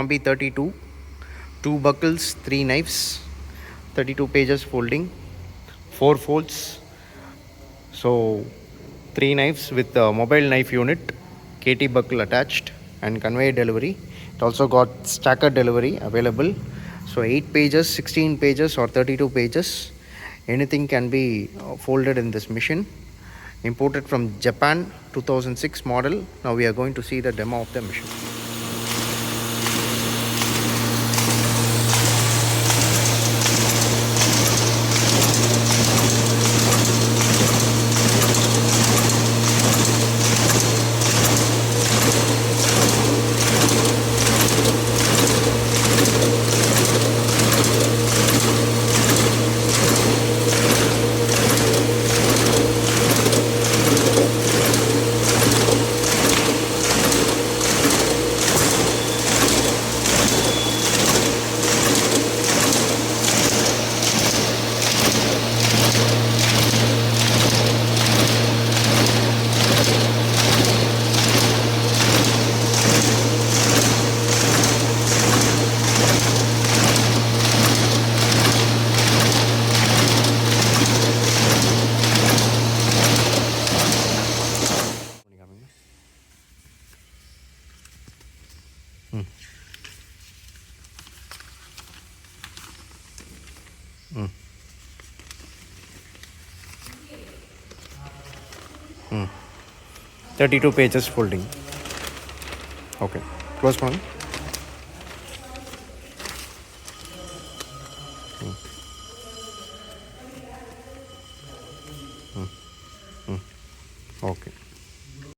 COMBI 32, 2 buckles, 3 knives, 32 pages folding, 4 folds. So 3 knives with a mobile knife unit, KT buckle attached, and conveyor delivery. It also got stacker delivery available. So 8 pages, 16 pages or 32 pages, anything can be folded in this machine. Imported from Japan, 2006 model. Now we are going to see the demo of the machine. Mm. 32 pages folding. Okay, close one. Okay.